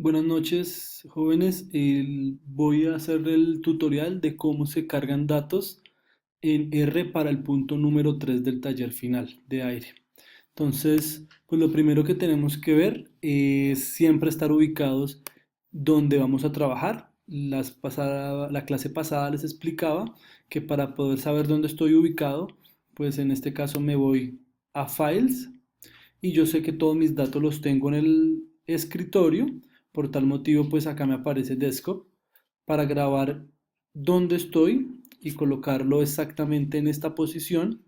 Buenas noches, jóvenes. Voy a hacer el tutorial de cómo se cargan datos en R para el punto número 3 del taller final de aire. Entonces, pues lo primero que tenemos que ver es siempre estar ubicados donde vamos a trabajar. La clase pasada les explicaba que para poder saber dónde estoy ubicado, pues en este caso me voy a Files y yo sé que todos mis datos los tengo en el escritorio, por tal motivo pues acá me aparece Desktop para grabar dónde estoy y colocarlo exactamente en esta posición.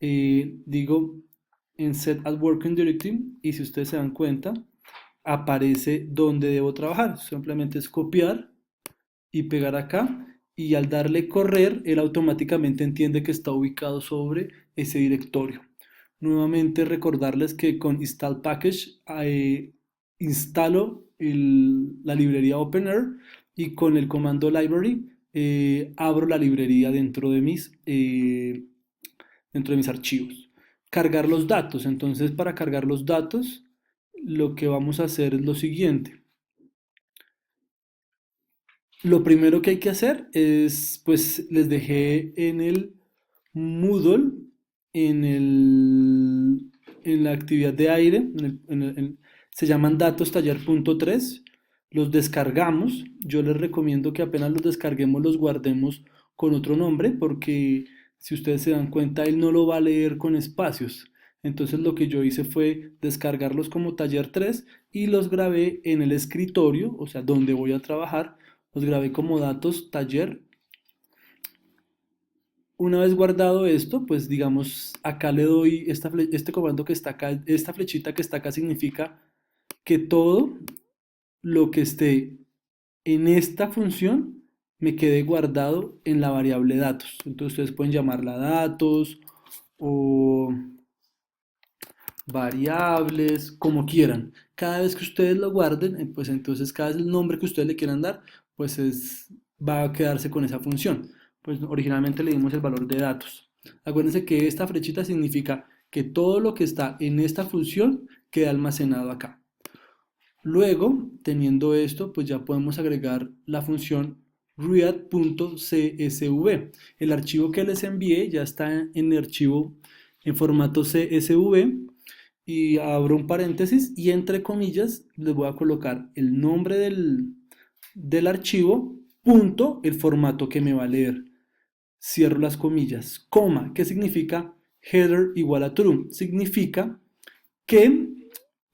Digo en Set as Working Directory y si ustedes se dan cuenta aparece donde debo trabajar. Simplemente es copiar y pegar acá y al darle correr, él automáticamente entiende que está ubicado sobre ese directorio. Nuevamente recordarles que con install package instalo la librería OpenAir y con el comando library abro la librería dentro de mis archivos. Cargar los datos. Entonces para cargar los datos lo que vamos a hacer es lo siguiente. Lo primero que hay que hacer es, pues les dejé en el Moodle, en la actividad de aire, se llaman datos taller.3, los descargamos. Yo les recomiendo que apenas los descarguemos los guardemos con otro nombre, porque si ustedes se dan cuenta, él no lo va a leer con espacios. Entonces lo que yo hice fue descargarlos como taller 3 y los grabé en el escritorio, o sea, donde voy a trabajar, los grabé como datos taller. Una vez guardado esto, pues digamos, acá le doy este comando que está acá, esta flechita que está acá significa que todo lo que esté en esta función me quede guardado en la variable datos. Entonces ustedes pueden llamarla datos o variables, como quieran. Cada vez que ustedes lo guarden, pues entonces cada vez el nombre que ustedes le quieran dar, pues va a quedarse con esa función. Pues originalmente le dimos el valor de datos. Acuérdense que esta flechita significa que todo lo que está en esta función queda almacenado acá. Luego, teniendo esto, pues ya podemos agregar la función read.csv. El archivo que les envié ya está en el archivo en formato CSV y abro un paréntesis y entre comillas les voy a colocar el nombre del archivo, punto, el formato que me va a leer. Cierro las comillas, coma, ¿qué significa header igual a true? Significa que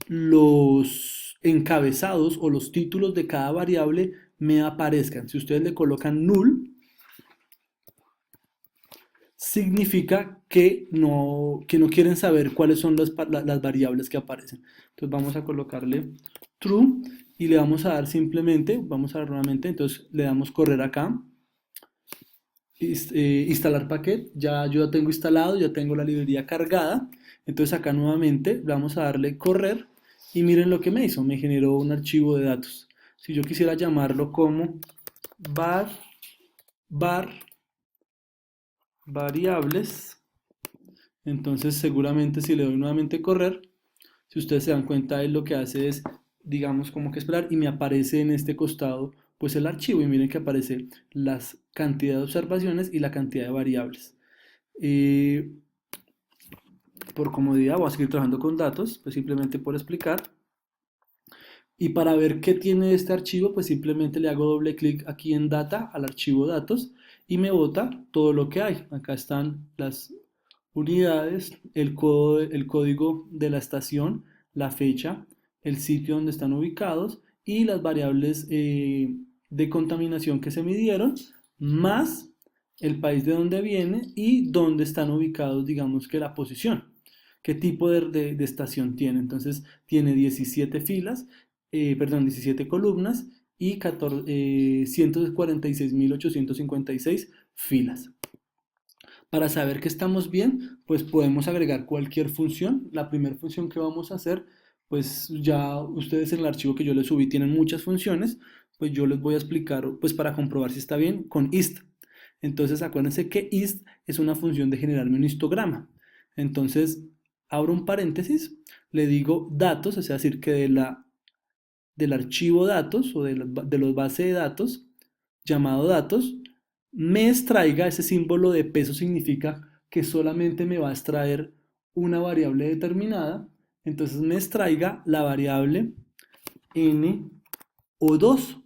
los encabezados o los títulos de cada variable me aparezcan. Si ustedes le colocan null, significa que no quieren saber cuáles son las variables que aparecen. Entonces vamos a colocarle true y le vamos a dar simplemente, vamos a dar nuevamente, entonces le damos correr acá, instalar paquete, yo ya tengo instalado, ya tengo la librería cargada, entonces acá nuevamente vamos a darle correr y miren lo que me hizo, me generó un archivo de datos. Si yo quisiera llamarlo como var, var variables, entonces seguramente si le doy nuevamente correr, si ustedes se dan cuenta, él lo que hace es, digamos, como que esperar y me aparece en este costado pues el archivo y miren que aparece la cantidad de observaciones y la cantidad de variables. Eh, por comodidad voy a seguir trabajando con datos, pues simplemente por explicar. Y para ver qué tiene este archivo, pues simplemente le hago doble clic aquí en Data, al archivo datos, y me bota todo lo que hay. Acá están las unidades, el código de la estación, la fecha, el sitio donde están ubicados y las variables de contaminación que se midieron, más el país de donde viene y dónde están ubicados, digamos que la posición, qué tipo de estación tiene. Entonces tiene 17 filas, perdón, 17 columnas y 146.856 filas. Para saber que estamos bien, pues podemos agregar cualquier función. La primera función que vamos a hacer, pues ya ustedes en el archivo que yo les subí tienen muchas funciones, pues yo les voy a explicar, pues para comprobar si está bien, con ist. Entonces acuérdense que ist es una función de generarme un histograma. Entonces abro un paréntesis, le digo datos, es decir, que de la del archivo datos o de los bases de datos llamado datos, me extraiga ese símbolo de peso significa que solamente me va a extraer una variable determinada, entonces me extraiga la variable n o 2.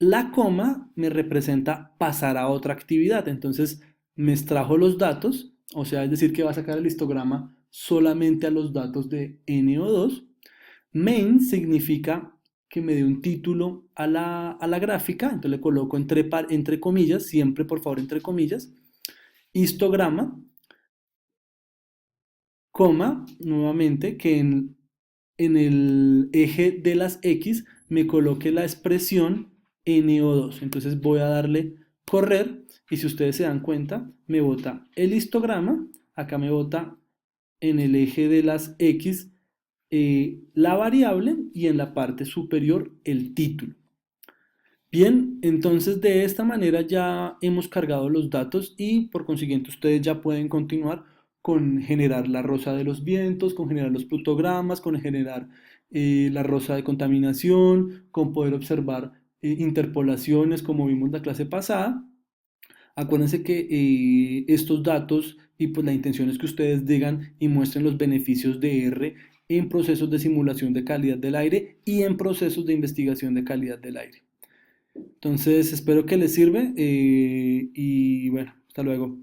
La coma me representa pasar a otra actividad, entonces me extrajo los datos, o sea, es decir, que va a sacar el histograma solamente a los datos de NO2. Main significa que me dé un título a la gráfica, entonces le coloco entre comillas, siempre por favor entre comillas, histograma, coma, nuevamente, que en el eje de las X me coloque la expresión NO2. Entonces voy a darle correr y si ustedes se dan cuenta, me bota el histograma, acá me bota en el eje de las X la variable y en la parte superior el título. Bien, entonces de esta manera ya hemos cargado los datos y por consiguiente ustedes ya pueden continuar con generar la rosa de los vientos, con generar los plutogramas, con generar la rosa de contaminación, con poder observar interpolaciones como vimos la clase pasada. Acuérdense que estos datos y pues la intención es que ustedes digan y muestren los beneficios de R en procesos de simulación de calidad del aire y en procesos de investigación de calidad del aire. Entonces, espero que les sirve y bueno, hasta luego.